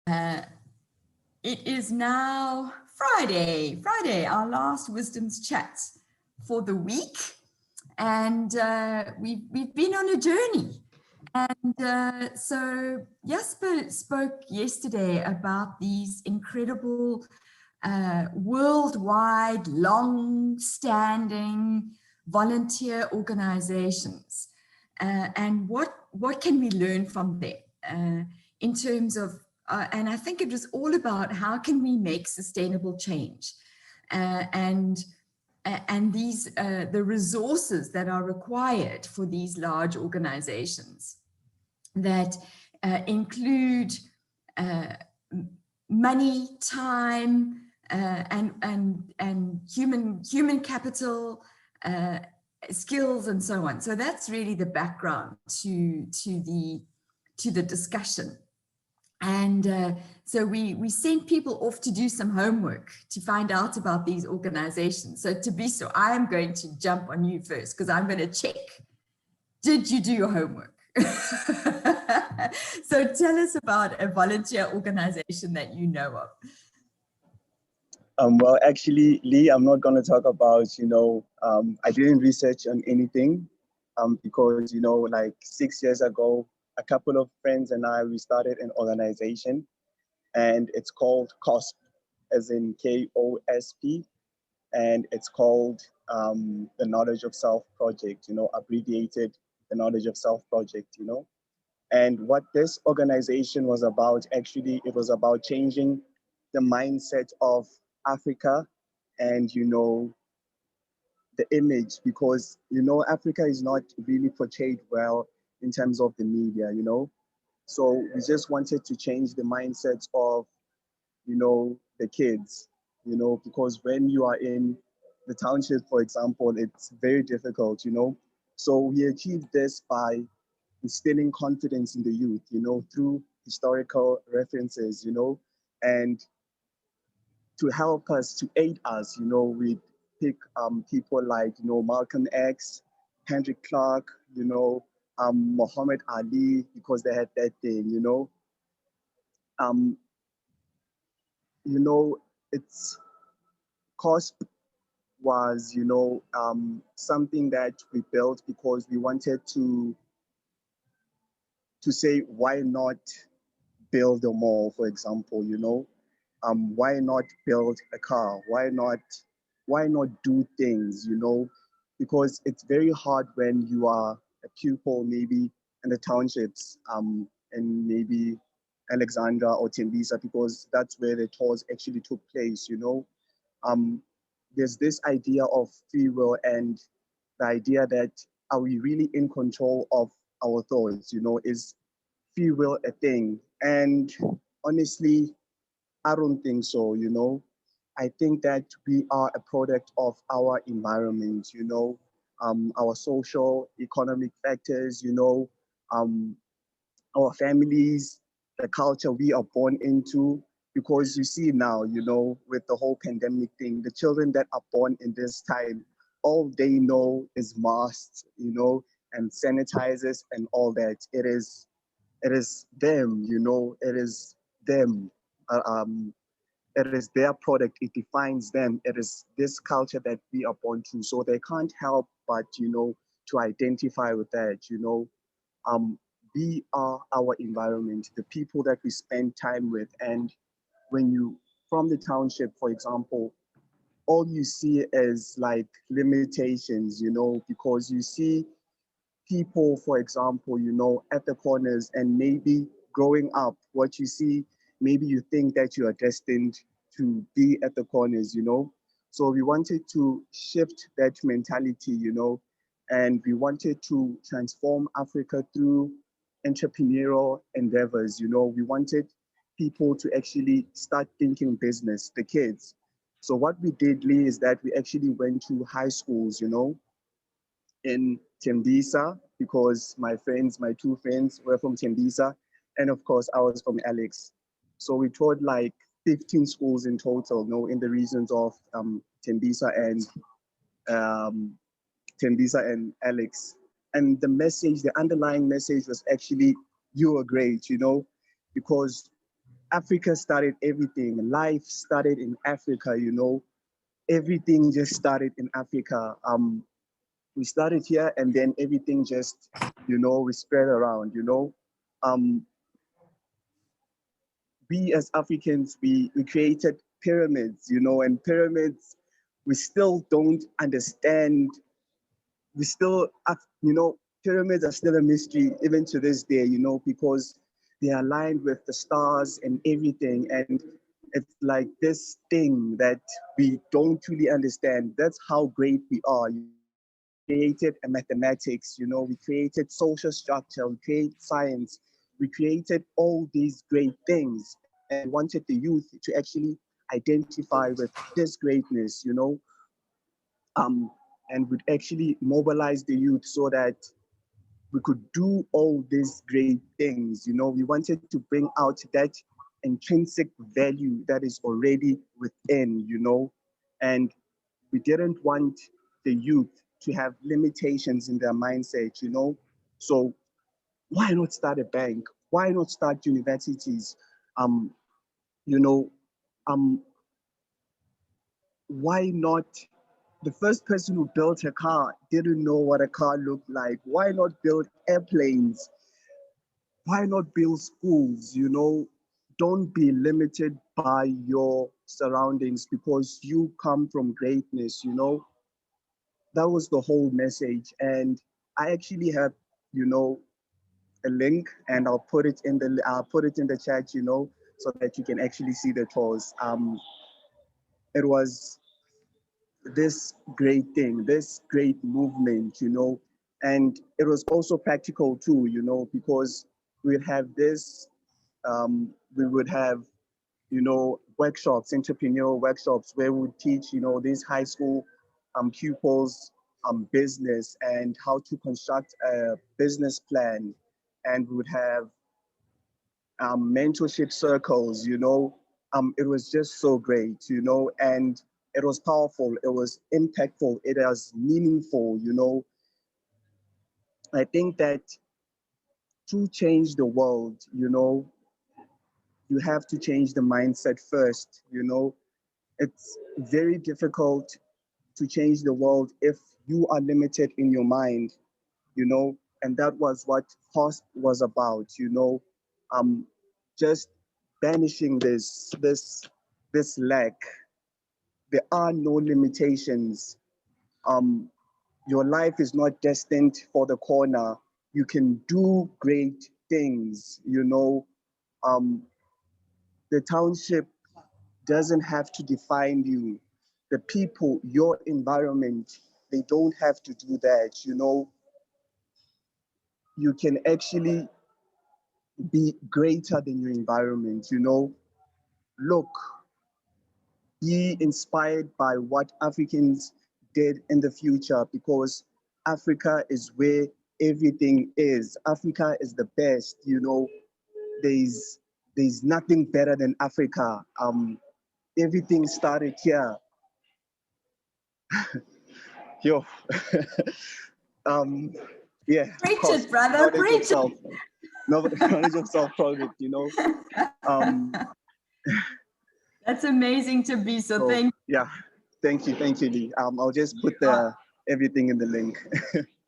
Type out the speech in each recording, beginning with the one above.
It is now Friday, our last Wisdom's Chat for the week. And we've been on a journey. And so Jasper spoke yesterday about these incredible worldwide, long-standing volunteer organizations. And what can we learn from them in terms of, and I think it was all about how can we make sustainable change and these the resources that are required for these large organizations that include money, time, and human capital, skills, and so on. So that's really the background to the discussion. And so we sent people off to do some homework to find out about these organizations. So Thabiso, I am going to jump on you first because I'm going to check. Did you do your homework? So tell us about a volunteer organization that you know of. Well, actually, Lee, I'm not going to talk about, I didn't research on anything because, like 6 years ago, a couple of friends and I, we started an organization and it's called KOSP, as in KOSP, and it's called the Knowledge of Self Project, abbreviated the Knowledge of Self Project, And what this organization was about, actually, it was about changing the mindset of Africa and, the image, because, Africa is not really portrayed well in terms of the media, So we just wanted to change the mindset of, the kids, because when you are in the township, for example, it's very difficult, So we achieved this by instilling confidence in the youth, through historical references, and to help us, to aid us, we pick people like, Malcolm X, Henry Clark, Muhammad Ali, because they had that thing, it's KOSP was, something that we built because we wanted to say, why not build a mall, for example, why not build a car? Why not do things, Because it's very hard when you are a pupil, maybe in the townships, and maybe Alexandra or Thembisa, because that's where the tours actually took place, There's this idea of free will and the idea that are we really in control of our thoughts, is free will a thing? And honestly, I don't think so, I think that we are a product of our environment, our social, economic factors, our families, the culture we are born into. Because you see now, with the whole pandemic thing, the children that are born in this time, all they know is masks, and sanitizers and all that. It is them, it is them. It is their product, it defines them. It is this culture that we are born to. So they can't help but, to identify with that, we are our environment, the people that we spend time with. And when you, from the township, for example, all you see is like limitations, because you see people, for example, at the corners, and maybe growing up, what you see, maybe you think that you are destined to be at the corners, So we wanted to shift that mentality, and we wanted to transform Africa through entrepreneurial endeavors, We wanted people to actually start thinking business, the kids. So what we did, Lee, is that we actually went to high schools, in Thembisa, because my two friends were from Thembisa, and of course I was from Alex. So we taught like 15 schools in total, in the regions of Thembisa and Alex. And the message, the underlying message was actually, you are great, because Africa started everything. Life started in Africa, you know. Everything just started in Africa. We started here and then everything just, you know, we spread around, you know. Um, we as Africans, we created pyramids, you know, and pyramids, we still don't understand. We still, you know, pyramids are still a mystery even to this day, you know, because they are aligned with the stars and everything. And it's like this thing that we don't truly understand. That's how great we are. You know, we created a mathematics, you know, we created social structure, we created science, we created all these great things. And we wanted the youth to actually identify with this greatness, you know, um, and would actually mobilize the youth so that we could do all these great things. You know, we wanted to bring out that intrinsic value that is already within, you know, and we didn't want the youth to have limitations in their mindset, you know. So why not start a bank? Why not start universities? Um, you know, um, why not? The first person who built a car didn't know what a car looked like. Why not build airplanes? Why not build schools? You know, don't be limited by your surroundings because you come from greatness, you know. That was the whole message. And I actually have, you know, a link and I'll put it in the chat, you know, so that you can actually see the tours. It was this great thing, this great movement, you know, and it was also practical too, you know, because we'd have this, we would have, you know, workshops, entrepreneurial workshops where we would teach, you know, these high school pupils business and how to construct a business plan. And we would have mentorship circles, you know. It was just so great, you know, and it was powerful, it was impactful, it was meaningful, you know. I think that to change the world, you know, you have to change the mindset first, you know. It's very difficult to change the world if you are limited in your mind, you know, and that was what KOSP was about, you know, just banishing this lack. There are no limitations. Um, your life is not destined for the corner. You can do great things, you know. Um, the township doesn't have to define you. The people, your environment, they don't have to do that, you know. You can actually be greater than your environment, you know. Look, be inspired by what Africans did in the future because Africa is where everything is. Africa is the best, you know. There's there's nothing better than Africa. Everything started here. Yo, um, yeah, of Preach course, it, brother, knowledge of preach self, knowledge of self project, you know. Um, it. That's amazing to be. So so thank yeah, thank you, Lee. I'll just you. put the everything in the link.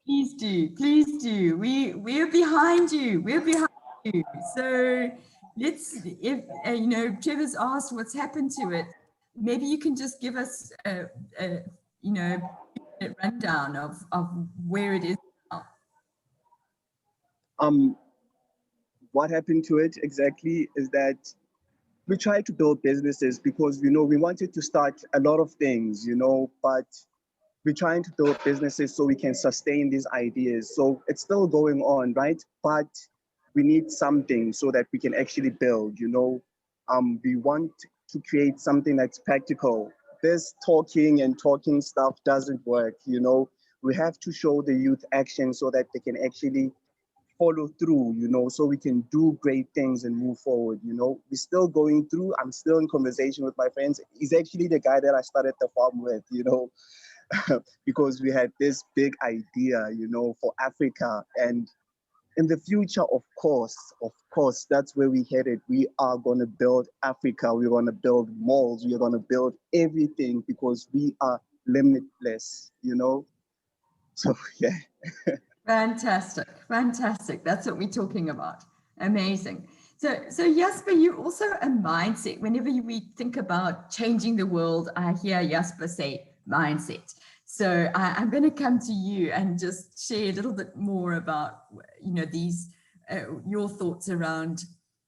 Please do, please do. We're behind you. We're behind you. So let's, if you know, Trevor's asked what's happened to it. Maybe you can just give us a you know, a rundown of where it is now. um, what happened to it exactly is that we tried to build businesses because you know we wanted to start a lot of things, you know, but we're trying to build businesses so we can sustain these ideas. So it's still going on, right? But we need something so that we can actually build, you know. We want to create something that's practical. This talking and talking stuff doesn't work, you know. We have to show the youth action so that they can actually follow through, you know, so we can do great things and move forward, you know. We're still going through, I'm still in conversation with my friends. He's actually the guy that I started the farm with, you know, because we had this big idea, you know, for Africa. And in the future, of course, that's where we headed. We are going to build Africa. We're going to build malls. We're going to build everything because we are limitless, you know? So, yeah. Fantastic. Fantastic. That's what we're talking about. Amazing. So Jasper, you also a mindset. Whenever we think about changing the world, I hear Jasper say mindset. So I'm going to come to you and just share a little bit more about, these, your thoughts around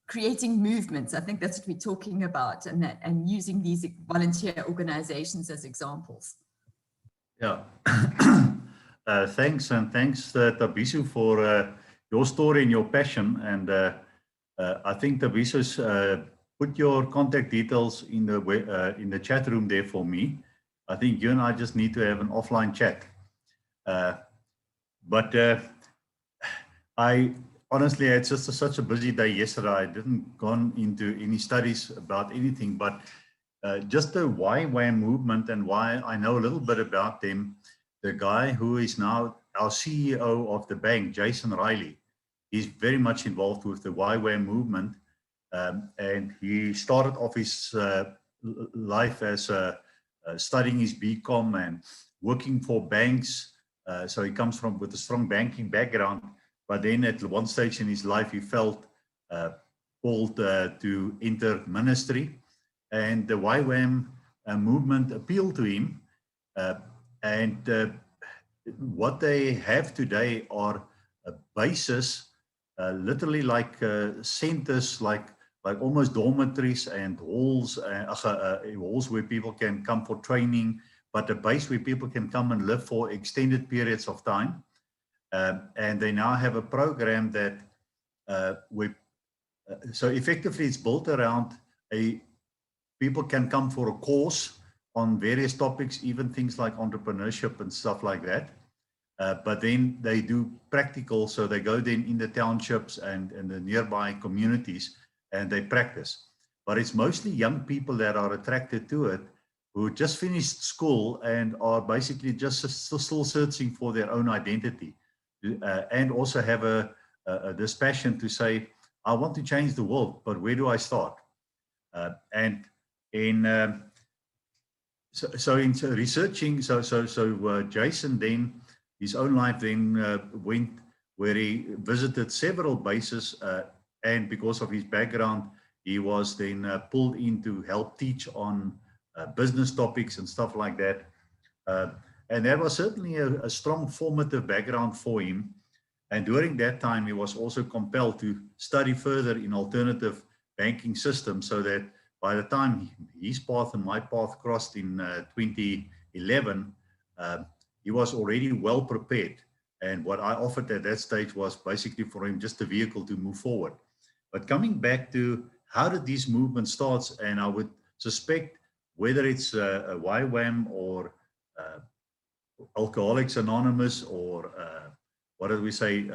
creating movements. I think that's what we're talking about, and using these volunteer organizations as examples. Yeah. Thanks Thabiso for your story and your passion. And I think Thabiso's put your contact details in the chat room there for me. I think you and I just need to have an offline chat. But I honestly, it's just such a busy day yesterday. I didn't gone into any studies about anything, but just the YWAM movement and why I know a little bit about them. The guy who is now our CEO of the bank, Jason Riley, is very much involved with the YWAM movement. And he started off his life as studying his BCom and working for banks. So he comes with a strong banking background. But then at one stage in his life, he felt called to enter ministry. And the YWAM movement appealed to him. What they have today are bases, literally like centers, like almost dormitories and halls, halls where people can come for training, but a base where people can come and live for extended periods of time. And they now have a program that so effectively it's built around people can come for a course on various topics, even things like entrepreneurship and stuff like that. But then they do practical, so they go then in the townships and the nearby communities and they practice. But it's mostly young people that are attracted to it, who just finished school and are basically just still searching for their own identity, and also have this passion to say, I want to change the world, but where do I start? So in researching, Jason then, his own life then went where he visited several bases, and because of his background, he was then pulled in to help teach on business topics and stuff like that. And that was certainly a strong formative background for him. And during that time, he was also compelled to study further in alternative banking systems, so that by the time his path and my path crossed in 2011, he was already well prepared. And what I offered at that stage was basically for him just a vehicle to move forward. But coming back to how did these movements start, and I would suspect whether it's a YWAM or Alcoholics Anonymous or what did we say,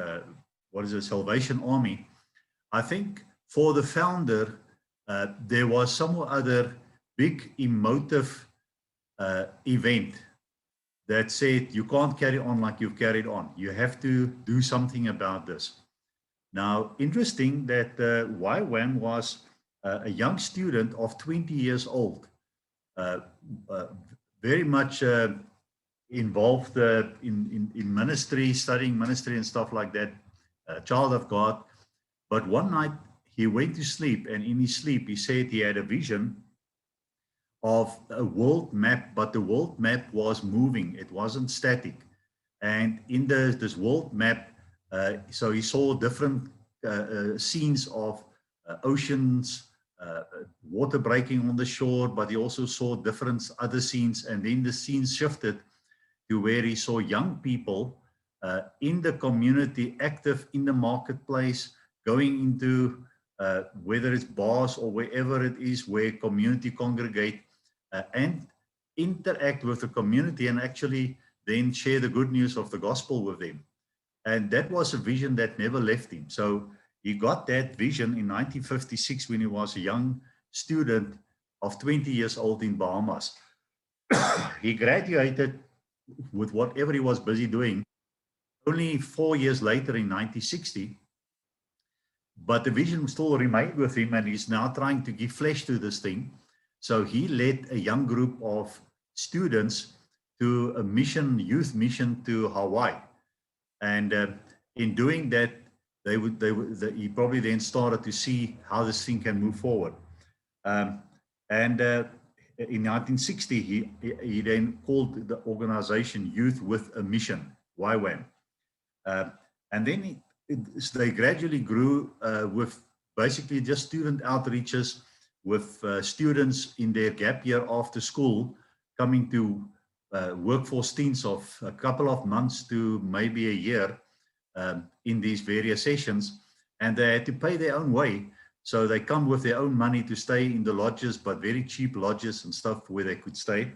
what is it, Salvation Army, I think for the founder, there was some other big emotive event that said, you can't carry on like you've carried on. You have to do something about this. Now, interesting that YWAM was a young student of 20 years old, very much involved in ministry, studying ministry and stuff like that, child of God. But one night he went to sleep, and in his sleep he said he had a vision of a world map, but the world map was moving, it wasn't static. And in this world map, so he saw different scenes of oceans, water breaking on the shore, but he also saw different other scenes. And then the scenes shifted to where he saw young people in the community, active in the marketplace, going into whether it's bars or wherever it is where community congregate and interact with the community, and actually then share the good news of the gospel with them. And that was a vision that never left him. So he got that vision in 1956 when he was a young student of 20 years old in Bahamas. He graduated with whatever he was busy doing. Only 4 years later, in 1960, but the vision still remained with him, and he's now trying to give flesh to this thing. So he led a young group of students to a mission, youth mission to Hawaii. And in doing that, he probably then started to see how this thing can move forward. In 1960, he then called the organization Youth with a Mission, YWAM. And then they gradually grew with basically just student outreaches, with students in their gap year after school coming to workforce stints of a couple of months to maybe a year in these various sessions, and they had to pay their own way. So they come with their own money to stay in the lodges, but very cheap lodges and stuff where they could stay.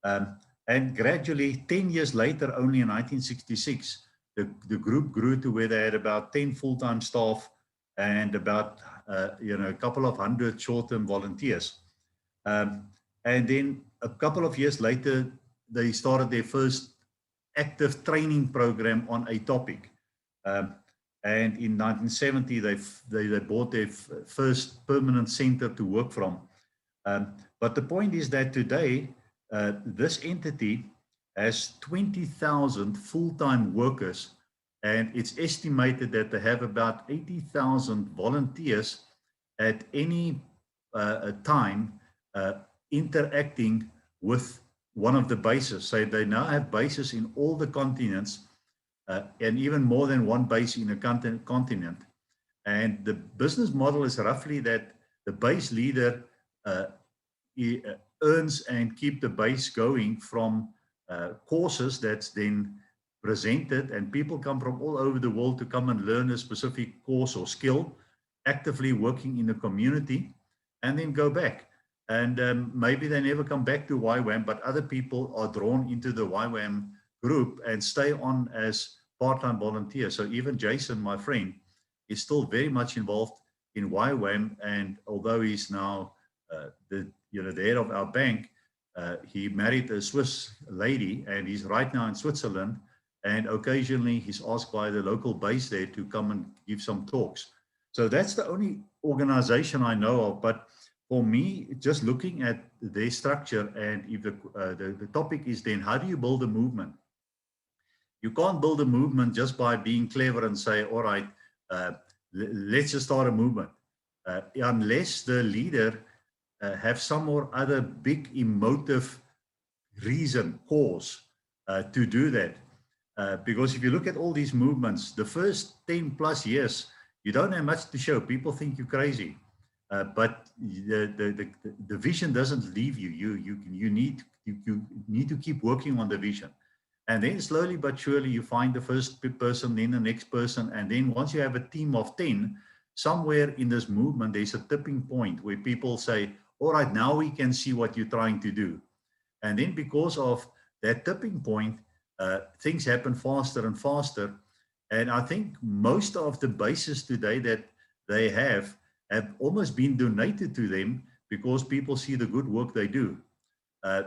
And gradually, 10 years later, only in 1966, the group grew to where they had about 10 full-time staff and about a couple of hundred short-term volunteers. And then a couple of years later, they started their first active training program on a topic. And in 1970, they bought their first permanent center to work from. But the point is that today, this entity has 20,000 full-time workers, and it's estimated that they have about 80,000 volunteers at any time interacting with one of the bases. So they now have bases in all the continents, and even more than one base in a continent. And the business model is roughly that the base leader earns and keep the base going from courses that's then presented, and people come from all over the world to come and learn a specific course or skill, actively working in the community, and then go back. And maybe they never come back to YWAM, but other people are drawn into the YWAM group and stay on as part-time volunteers. So even Jason, my friend, is still very much involved in YWAM, and although he's now the head of our bank, he married a Swiss lady, and he's right now in Switzerland, and occasionally he's asked by the local base there to come and give some talks. So that's the only organization I know of. But for me, just looking at their structure, and if the topic is then how do you build a movement? You can't build a movement just by being clever and say, all right, let's just start a movement. Unless the leader have some or other big emotive reason, cause to do that. Because if you look at all these movements, the first 10 plus years, you don't have much to show. People think you're crazy. But the vision doesn't leave you. You need to keep working on the vision. And then slowly but surely you find the first person, then the next person. And then once you have a team of 10, somewhere in this movement, there's a tipping point where people say, all right, now we can see what you're trying to do. And then because of that tipping point, things happen faster and faster. And I think most of the bases today that they have almost been donated to them because people see the good work they do.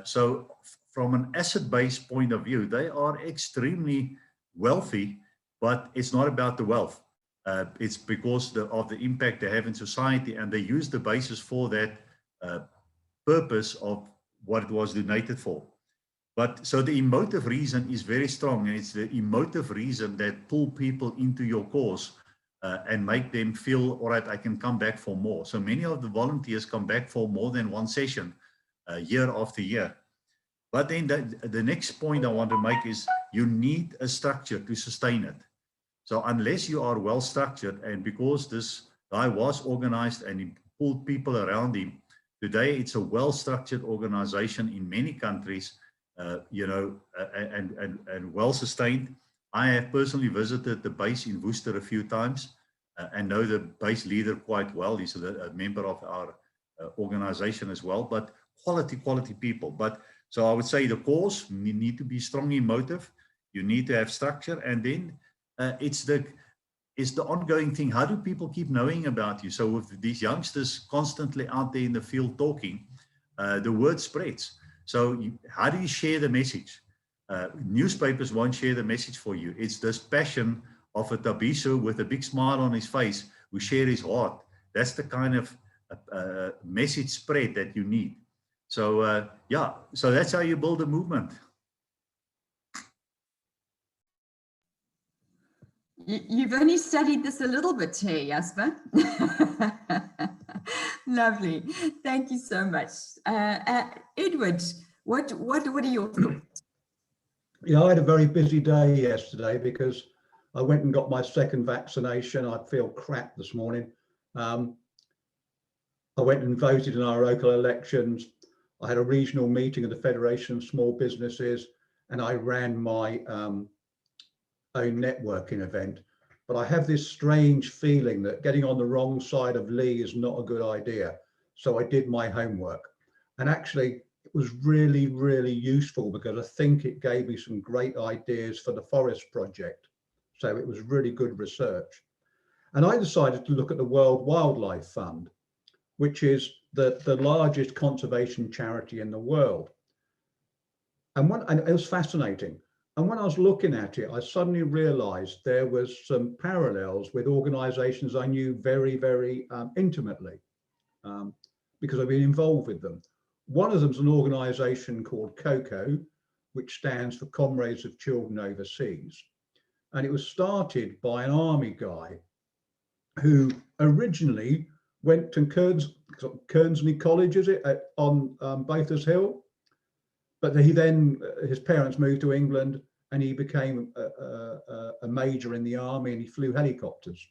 So from an asset-based point of view, they are extremely wealthy, but it's not about the wealth. It's because of the impact they have in society, and they use the basis for that purpose of what it was donated for. But so the emotive reason is very strong, and it's the emotive reason that pull people into your cause and make them feel, all right, I can come back for more. So many of the volunteers come back for more than one session year after year. But then the next point I want to make is you need a structure to sustain it. So unless you are well structured, and because this guy was organized and he pulled people around him, today it's a well-structured organization in many countries, and well-sustained. I have personally visited the base in Worcester a few times and know the base leader quite well. He's a member of our organization as well, but quality people. But so I would say the cause, you need to be strongly emotive, you need to have structure, and then it's the ongoing thing. How do people keep knowing about you? So with these youngsters constantly out there in the field talking, the word spreads. So how do you share the message? Newspapers won't share the message for you. It's this passion of a Thabiso with a big smile on his face who share his heart. That's the kind of message spread that you need. So yeah, so that's how you build a movement. You've only studied this a little bit here, Jasper. Lovely. Thank you so much. Edward, what are your thoughts? Yeah, I had a very busy day yesterday because I went and got my second vaccination. I feel crap this morning. I went and voted in our local elections. I had a regional meeting of the Federation of Small Businesses, and I ran my own networking event. But I have this strange feeling that getting on the wrong side of Lee is not a good idea. So I did my homework, and actually it was really, really useful because I think it gave me some great ideas for the forest project. So it was really good research. And I decided to look at the World Wildlife Fund, which is the largest conservation charity in the world. And it was fascinating. And when I was looking at it, I suddenly realized there was some parallels with organizations I knew very, very intimately because I've been involved with them. One of them is an organization called KOKO, which stands for Comrades of Children Overseas. And it was started by an army guy who originally went to Kearnsley College, is it, on Bathurst Hill? But he then, his parents moved to England and he became a major in the army and he flew helicopters.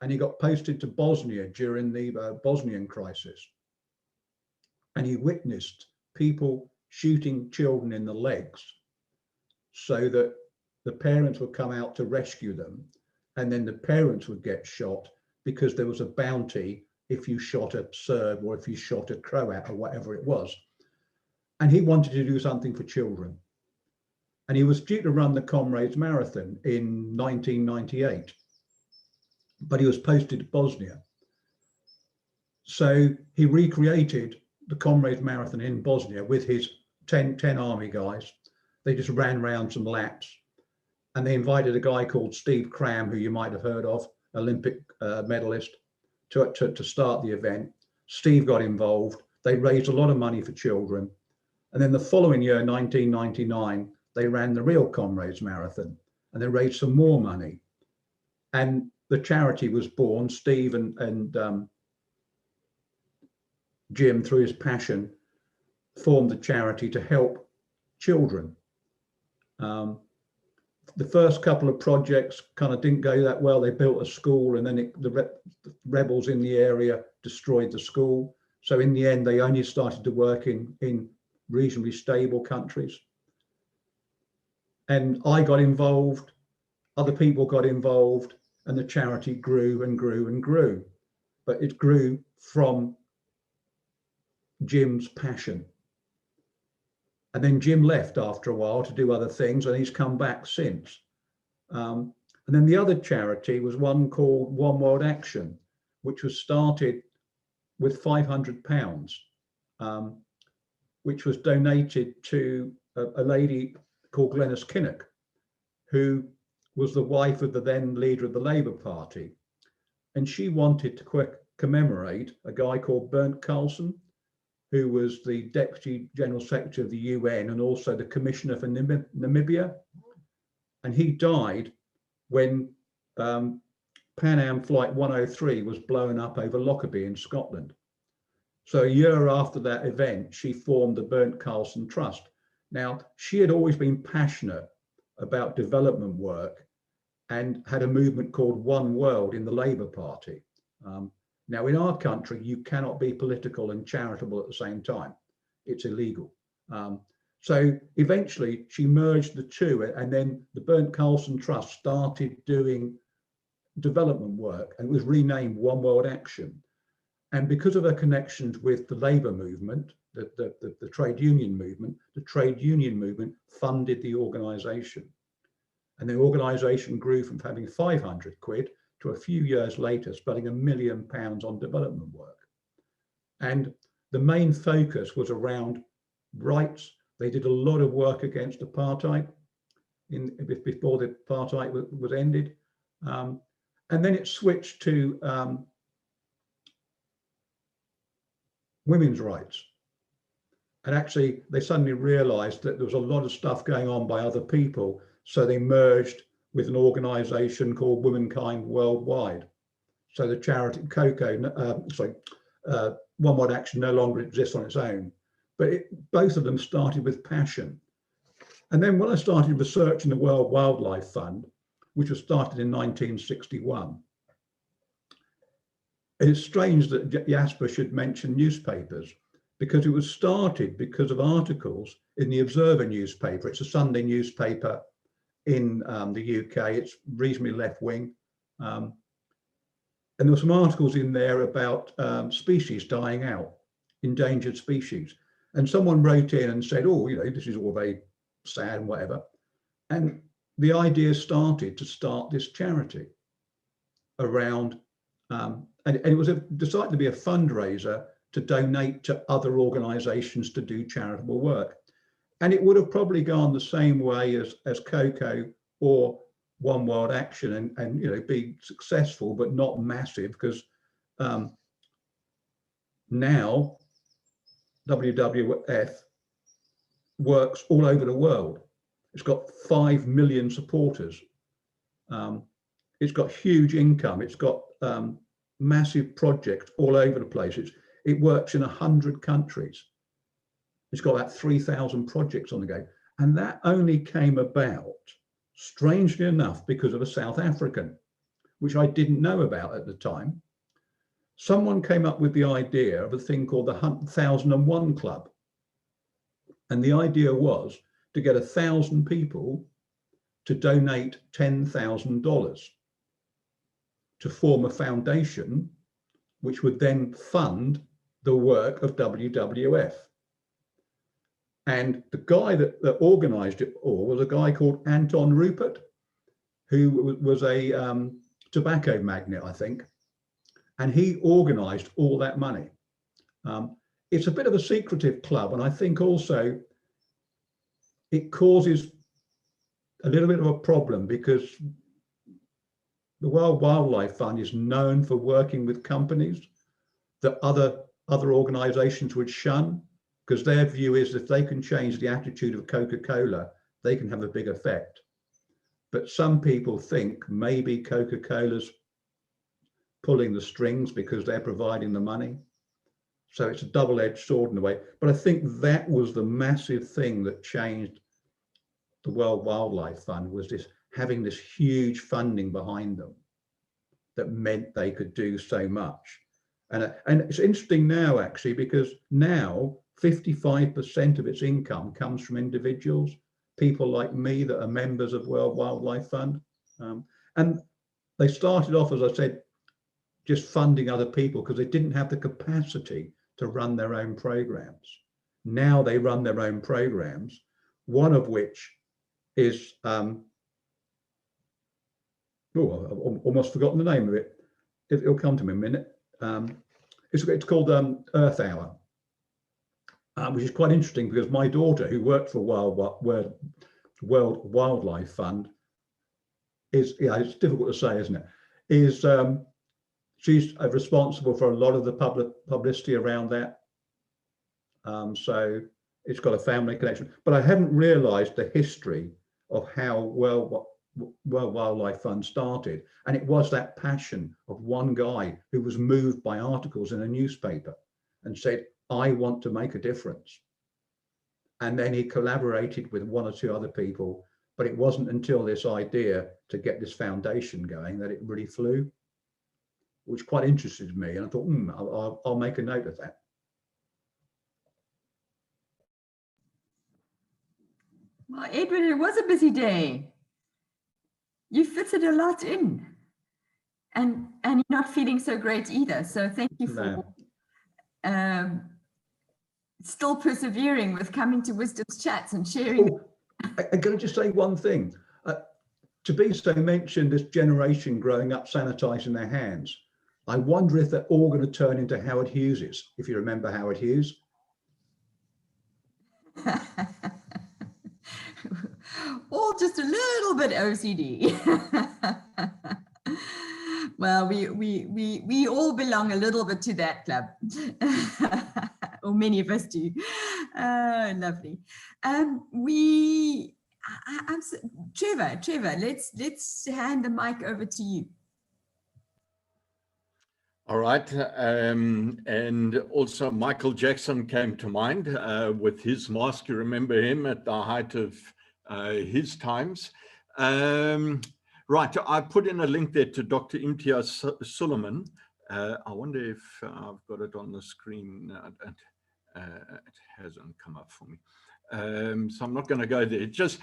And he got posted to Bosnia during the Bosnian crisis. And he witnessed people shooting children in the legs so that the parents would come out to rescue them. And then the parents would get shot because there was a bounty if you shot a Serb or if you shot a Croat or whatever it was. And he wanted to do something for children. And he was due to run the Comrades Marathon in 1998, but he was posted to Bosnia. So he recreated the Comrades Marathon in Bosnia with his 10 army guys. They just ran around some laps and they invited a guy called Steve Cram, who you might have heard of, Olympic medalist, to start the event. Steve got involved. They raised a lot of money for children. And then the following year, 1999, they ran the real Comrades Marathon and they raised some more money. And the charity was born. Steve and Jim, through his passion, formed the charity to help children. The first couple of projects kind of didn't go that well. They built a school and then the rebels in the area destroyed the school. So in the end, they only started to work in reasonably stable countries. And I got involved, other people got involved, and the charity grew and grew and grew. But it grew from Jim's passion. And then Jim left after a while to do other things, and he's come back since. And then the other charity was one called One World Action, which was started with £500, which was donated to a lady called Glenys Kinnock, who was the wife of the then leader of the Labour Party. And she wanted to commemorate a guy called Bernd Carlson, who was the Deputy General Secretary of the UN and also the Commissioner for Namibia. And he died when Pan Am Flight 103 was blown up over Lockerbie in Scotland. So a year after that event, she formed the Bernd Carlson Trust. Now, she had always been passionate about development work and had a movement called One World in the Labour Party. Now, in our country, you cannot be political and charitable at the same time. It's illegal. So eventually, she merged the two, and then the Bernd Carlson Trust started doing development work and was renamed One World Action. And because of her connections with the Labour movement, the trade union movement funded the organisation. And the organisation grew from having 500 quid to a few years later spending £1 million on development work. And the main focus was around rights. They did a lot of work against apartheid before the apartheid was ended. And then it switched to women's rights. And actually, they suddenly realized that there was a lot of stuff going on by other people. So they merged with an organization called Womankind Worldwide. So the charity One World Action no longer exists on its own. But both of them started with passion. And then when I started researching the World Wildlife Fund, which was started in 1961, it's strange that Jasper should mention newspapers, because it was started because of articles in the Observer newspaper. It's a Sunday newspaper in the UK. It's reasonably left-wing. And there were some articles in there about species dying out, endangered species. And someone wrote in and said, oh, you know, this is all very sad and whatever. And the idea started to start this charity around, and it was decided to be a fundraiser to donate to other organizations to do charitable work. And it would have probably gone the same way as COCO or One World Action and you know, be successful, but not massive, because now WWF works all over the world. It's got 5 million supporters. It's got huge income. It's got massive projects all over the place. It works in 100 countries. It's got about 3,000 projects on the go. And that only came about, strangely enough, because of a South African, which I didn't know about at the time. Someone came up with the idea of a thing called the 1001 Club. And the idea was to get 1,000 people to donate $10,000 to form a foundation, which would then fund the work of WWF. And the guy that organized it all was a guy called Anton Rupert, who was a tobacco magnate, I think. And he organized all that money. It's a bit of a secretive club. And I think also it causes a little bit of a problem, because the World Wildlife Fund is known for working with companies that other organizations would shun, because their view is if they can change the attitude of Coca-Cola, they can have a big effect. But some people think maybe Coca-Cola's pulling the strings because they're providing the money. So it's a double-edged sword in a way. But I think that was the massive thing that changed the World Wildlife Fund, was this having this huge funding behind them that meant they could do so much. And it's interesting now, actually, because now 55% of its income comes from individuals, people like me that are members of World Wildlife Fund. And they started off, as I said, just funding other people because they didn't have the capacity to run their own programs. Now they run their own programs, one of which is, oh, I've almost forgotten the name of it. It'll come to me in a minute. It's called Earth Hour, which is quite interesting because my daughter, who worked for World Wildlife Fund, is, yeah, it's difficult to say, isn't it? Is she's responsible for a lot of the publicity around that. So it's got a family connection. But I hadn't realised the history of how World Wildlife Fund started. And it was that passion of one guy who was moved by articles in a newspaper and said, I want to make a difference. And then he collaborated with one or two other people, but it wasn't until this idea to get this foundation going that it really flew, which quite interested me. And I thought, I'll make a note of that. Well, Edwin, it was a busy day. You fitted a lot in, and you're not feeling so great either. So thank you for still persevering with coming to Wisdom's Chats and sharing. Oh, I'm going to just say one thing. Thabiso mentioned this generation growing up sanitizing their hands. I wonder if they're all going to turn into Howard Hugheses, if you remember Howard Hughes. All just a little bit OCD. Well, we all belong a little bit to that club, or many of us do. Lovely. Trevor, let's hand the mic over to you. All right, and also Michael Jackson came to mind with his mask. You remember him at the height of his times. Right, I put in a link there to Dr. Imtiaz Suleiman. I wonder if I've got it on the screen. It hasn't come up for me. So I'm not going to go there. Just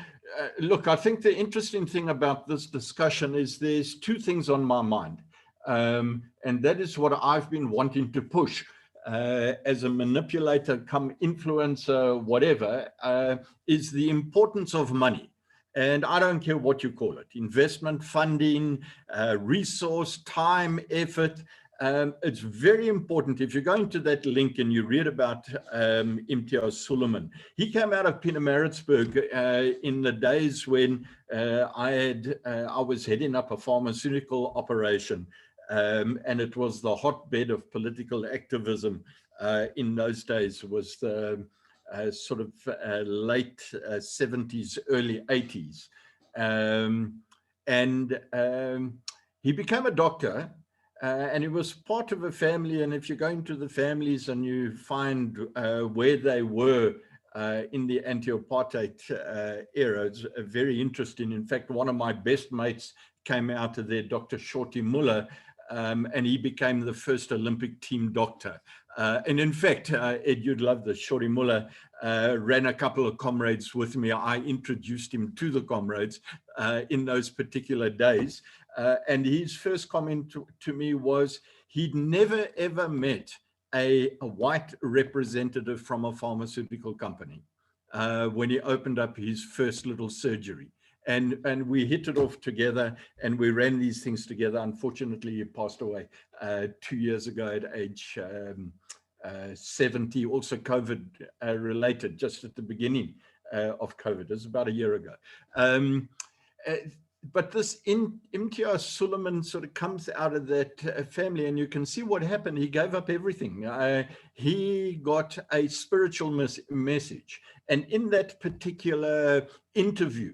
look, I think the interesting thing about this discussion is there's two things on my mind. And that is what I've been wanting to push as a manipulator, come influencer, whatever, is the importance of money. And I don't care what you call it, investment, funding, resource, time, effort. It's very important. If you go into that link and you read about Imtiaz Suleiman, he came out of Pietermaritzburg in the days when I was heading up a pharmaceutical operation. And it was the hotbed of political activism in those days. It was the sort of late 70s, early 80s. He became a doctor and he was part of a family. And if you go into the families and you find where they were in the anti-apartheid era, it's very interesting. In fact, one of my best mates came out of there, Dr. Shorty Muller, and he became the first Olympic team doctor. And in fact, Ed, you'd love this. Shorty Muller ran a couple of comrades with me. I introduced him to the comrades in those particular days. And his first comment to me was he'd never, ever met a white representative from a pharmaceutical company when he opened up his first little surgery. And we hit it off together and we ran these things together. Unfortunately, he passed away 2 years ago at age 70, also COVID related, just at the beginning of COVID. It was about a year ago. But this Imtiaz Suleiman sort of comes out of that family, and you can see what happened. He gave up everything. He got a spiritual message. And in that particular interview,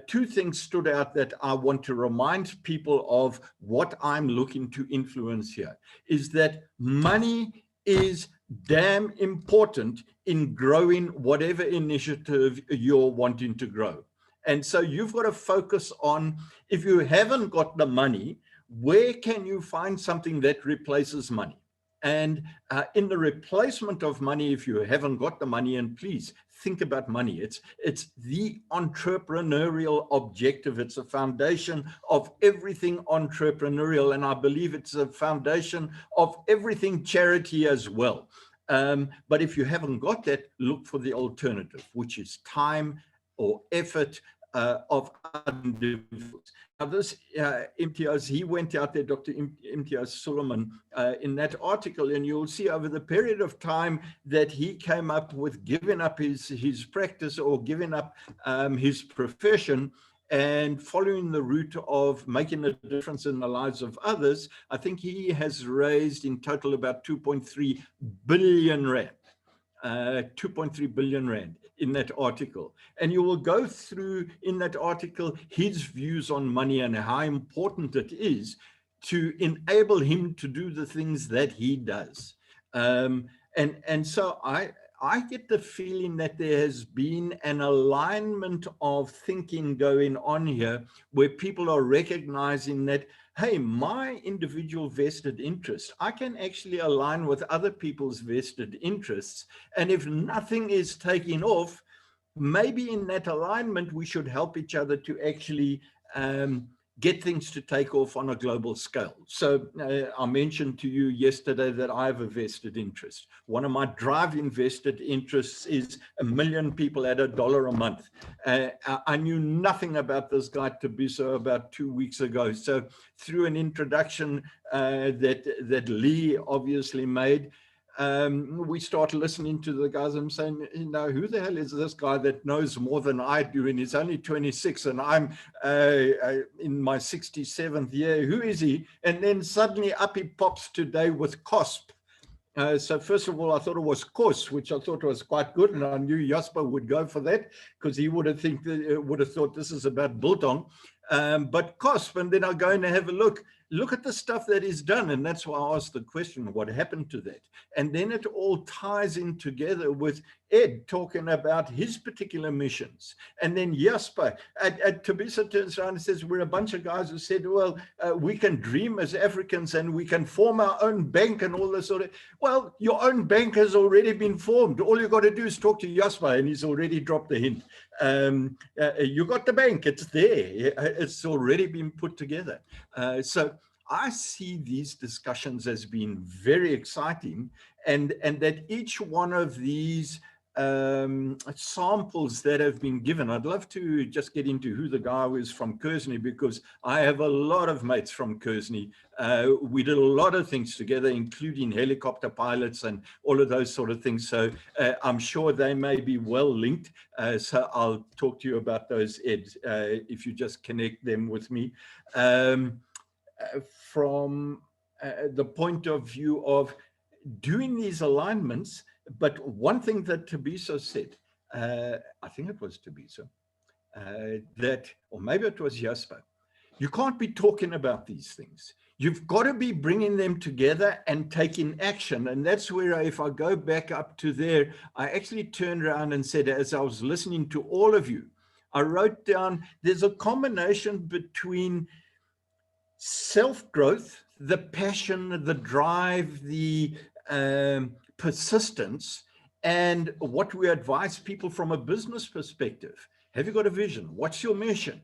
two things stood out that I want to remind people of what I'm looking to influence here, is that money is damn important in growing whatever initiative you're wanting to grow. And so you've got to focus on, if you haven't got the money, where can you find something that replaces money? And in the replacement of money, if you haven't got the money, and please think about money, it's the entrepreneurial objective. It's a foundation of everything entrepreneurial. And I believe it's a foundation of everything charity as well. But if you haven't got that, look for the alternative, which is time or effort of individuals. Now this Imtiaz, he went out there, Dr. Imtiaz Suleiman, in that article, and you'll see over the period of time that he came up with giving up his practice or giving up his profession and following the route of making a difference in the lives of others. I think he has raised in total about 2.3 billion rand. 2.3 billion rand in that article. And you will go through in that article his views on money and how important it is to enable him to do the things that he does. And so I get the feeling that there has been an alignment of thinking going on here where people are recognizing that, hey, my individual vested interest, I can actually align with other people's vested interests. And if nothing is taking off, maybe in that alignment, we should help each other to actually get things to take off on a global scale. So I mentioned to you yesterday that I have a vested interest. One of my driving vested interests is 1 million people at $1 a month. I knew nothing about this guy Thabiso about 2 weeks ago. So through an introduction that Lee obviously made, we start listening to the guys and saying, you know, who the hell is this guy that knows more than I do? And he's only 26 and I'm in my 67th year. Who is he? And then suddenly up he pops today with KOSP. So first of all, I thought it was KOSP, which I thought was quite good. And I knew Jasper would go for that because he would have thought this is about biltong. But KOSP, and then I go and have a look at the stuff that is done. And that's why I asked the question, what happened to that? And then it all ties in together with Ed talking about his particular missions. And then Jasper, Thabiso turns around and says, we're a bunch of guys who said, well, we can dream as Africans and we can form our own bank and all this sort of, well, your own bank has already been formed. All you got to do is talk to Jasper and he's already dropped the hint. You got the bank, it's there. It's already been put together. So I see these discussions as being very exciting, and that each one of these samples that have been given, I'd love to just get into who the guy was from Kearsney, because I have a lot of mates from Kearsney. We did a lot of things together, including helicopter pilots and all of those sort of things. So I'm sure they may be well linked. So I'll talk to you about those, Ed, if you just connect them with me. From the point of view of doing these alignments. But one thing that Thabiso said, I think it was Thabiso, that, or maybe it was Jasper, you can't be talking about these things. You've got to be bringing them together and taking action. And that's where, if I go back up to there, I actually turned around and said, as I was listening to all of you, I wrote down, there's a combination between self-growth, the passion, the drive, the persistence, and what we advise people from a business perspective. Have you got a vision? What's your mission?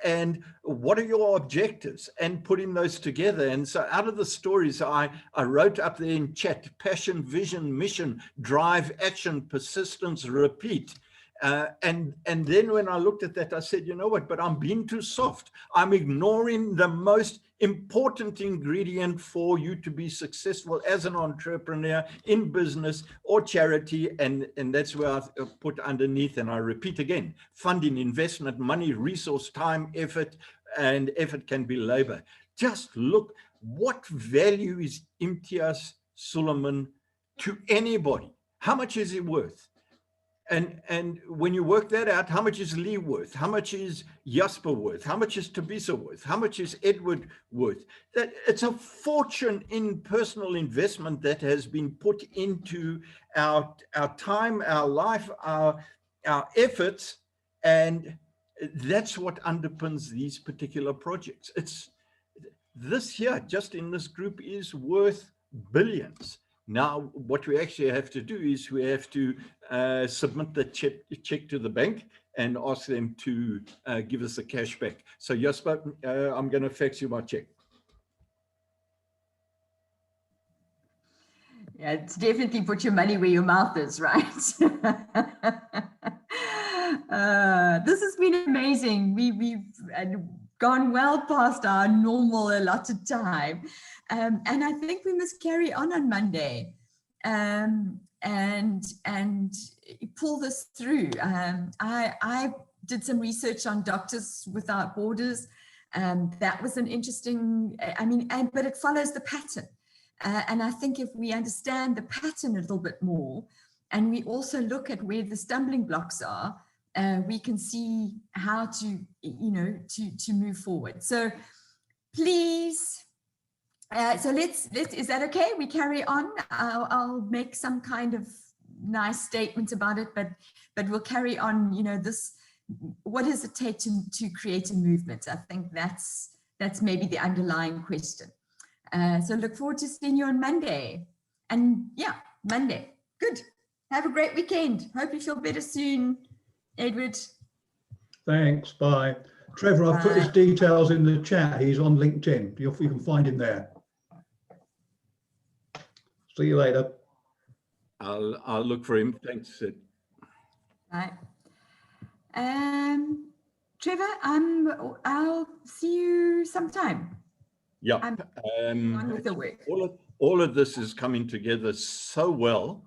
And what are your objectives? And putting those together. And so out of the stories, I wrote up there in chat, passion, vision, mission, drive, action, persistence, repeat. And then when I looked at that, I said, you know what, but I'm being too soft. I'm ignoring the most important ingredient for you to be successful as an entrepreneur in business or charity. And that's where I put underneath, and I repeat again, funding, investment, money, resource, time, effort, and effort can be labor. Just look, what value is Imtiaz Suleiman to anybody? How much is he worth? And when you work that out, how much is Lee worth? How much is Jasper worth? How much is Thabiso worth? How much is Edward worth? That it's a fortune in personal investment that has been put into our time, our life, our efforts, and that's what underpins these particular projects. It's this here, just in this group, is worth billions. Now, what we actually have to do is we have to submit the check to the bank and ask them to give us the cash back. So, Jasper, I'm going to fax you my check. Yeah, it's definitely put your money where your mouth is, right? This has been amazing. We've gone well past our normal allotted time. And I think we must carry on Monday and pull this through. I did some research on Doctors Without Borders. That was an interesting, but it follows the pattern. And I think if we understand the pattern a little bit more, and we also look at where the stumbling blocks are, we can see how to, to move forward. So please, so let's, is that okay? We carry on. I'll make some kind of nice statement about it, but we'll carry on, this, what does it take to create a movement? I think that's maybe the underlying question. So look forward to seeing you on Monday. And yeah, Monday. Good. Have a great weekend. Hope you feel better soon, Edward. Thanks. Bye. Trevor, I've put his details in the chat. He's on LinkedIn. You can find him there. See you later. I'll look for him. Thanks, Sid. Right. Trevor, I'll see you sometime. Yeah. I'm on with the work. all of this is coming together so well.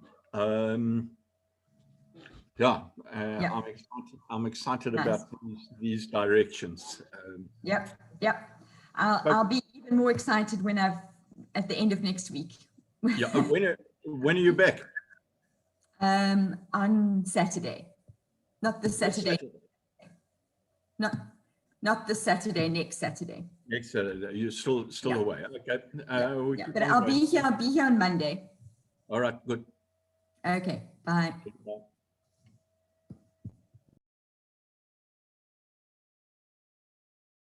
Yeah, I'm excited Nice. about these directions. Yep. I'll be even more excited when at the end of next week. Yeah, when are you back? On Saturday, not the Saturday. Not the Saturday, next Saturday. Next Saturday, you're still away. Okay. But I'll be here on Monday. All right, good. Okay, bye. Bye.